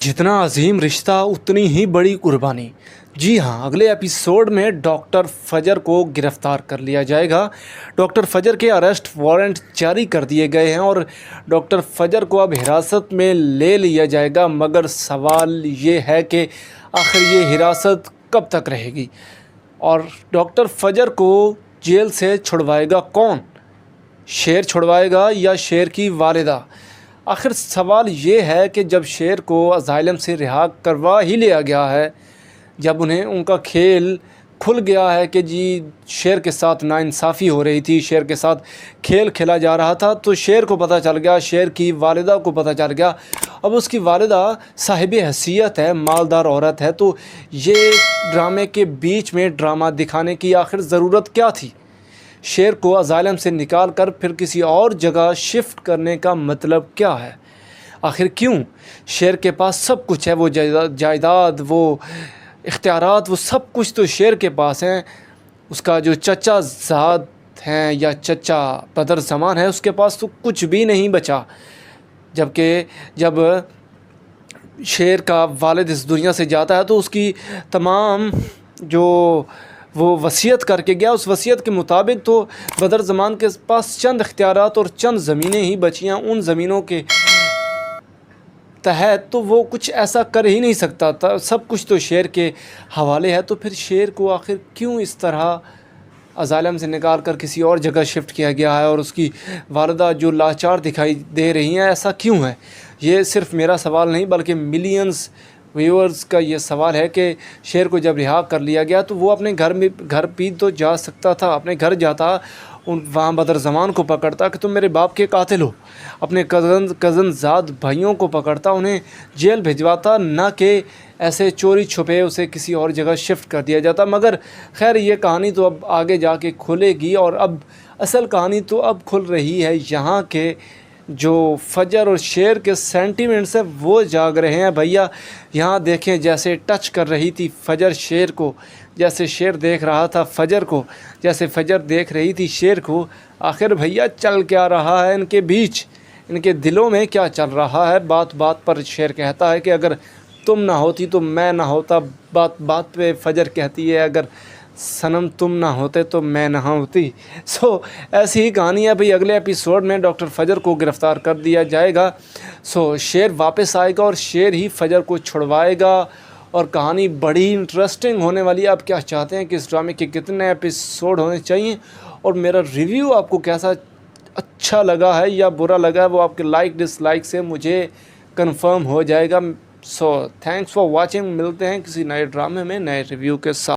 जितना अजीम रिश्ता उतनी ही बड़ी कुर्बानी। जी हाँ, अगले एपिसोड में डॉक्टर फजर को गिरफ्तार कर लिया जाएगा। डॉक्टर फजर के अरेस्ट वारंट जारी कर दिए गए हैं और डॉक्टर फजर को अब हिरासत में ले लिया जाएगा। मगर सवाल ये है कि आखिर ये हिरासत कब तक रहेगी और डॉक्टर फजर को जेल से छुड़वाएगा कौन? शेर छुड़वाएगा या शेर की वालिदा? आखिर सवाल ये है कि जब शेर को असाइलम से रिहा करवा ही लिया गया है, जब उन्हें उनका खेल खुल गया है कि जी शेर के साथ नाइंसाफ़ी हो रही थी, शेर के साथ खेल खेला जा रहा था, तो शेर को पता चल गया, शेर की वालिदा को पता चल गया। अब उसकी वालिदा साहिब हैसियत है, मालदार औरत है, तो ये ड्रामे के बीच में ड्रामा दिखाने की आखिर ज़रूरत क्या थी? शेर को असाइलम से निकाल कर फिर किसी और जगह शिफ्ट करने का मतलब क्या है? आखिर क्यों? शेर के पास सब कुछ है, वो जायदाद, वो इख्तियारात, वो सब कुछ तो शेर के पास हैं। उसका जो चचा ज़ाद हैं या चचा बदर ज़मान है, उसके पास तो कुछ भी नहीं बचा। जबकि जब शेर का वालिद इस दुनिया से जाता है तो उसकी तमाम जो वो वसीयत करके गया, उस वसीयत के मुताबिक तो बदर ज़मान के पास चंद इख्तियारात और चंद ज़मीनें ही बची हैं। उन ज़मीनों के तहत तो वो कुछ ऐसा कर ही नहीं सकता था, सब कुछ तो शेर के हवाले है। तो फिर शेर को आखिर क्यों इस तरह असाइलम से निकाल कर किसी और जगह शिफ्ट किया गया है और उसकी वालिदा जो लाचार दिखाई दे रही हैं, ऐसा क्यों है? ये सिर्फ़ मेरा सवाल नहीं बल्कि मिलियंस व्यूअर्स का ये सवाल है कि शेर को जब रिहा कर लिया गया तो वो अपने घर भी तो जा सकता था, अपने घर जाता, वहाँ बदर ज़मान को पकड़ता कि तुम मेरे बाप के कातिल हो, अपने कज़न ज़ाद भाइयों को पकड़ता, उन्हें जेल भिजवाता, ना कि ऐसे चोरी छुपे उसे किसी और जगह शिफ्ट कर दिया जाता। मगर खैर, ये कहानी तो अब आगे जाके खुलेगी और अब असल कहानी तो अब खुल रही है। यहाँ के जो फजर और शेर के सेंटिमेंट्स हैं वो जाग रहे हैं भैया। यहाँ देखें, जैसे टच कर रही थी फजर शेर को, जैसे शेर देख रहा था फजर को, जैसे फजर देख रही थी शेर को। आखिर भैया चल क्या रहा है इनके बीच, इनके दिलों में क्या चल रहा है? बात बात पर शेर कहता है कि अगर तुम ना होती तो मैं ना होता, बात बात पे फजर कहती है अगर सनम तुम ना होते तो मैं ना होती। ऐसी ही कहानी है भाई। अगले एपिसोड में डॉक्टर फजर को गिरफ़्तार कर दिया जाएगा। शेर वापस आएगा और शेर ही फजर को छुड़वाएगा और कहानी बड़ी इंटरेस्टिंग होने वाली है। आप क्या चाहते हैं कि इस ड्रामे के कितने एपिसोड होने चाहिए और मेरा रिव्यू आपको कैसा अच्छा लगा है या बुरा लगा है, वो आपके लाइक डिसलाइक से मुझे कंफर्म हो जाएगा। Thanks for watching. मिलते हैं किसी नए ड्रामे में नए रिव्यू के साथ।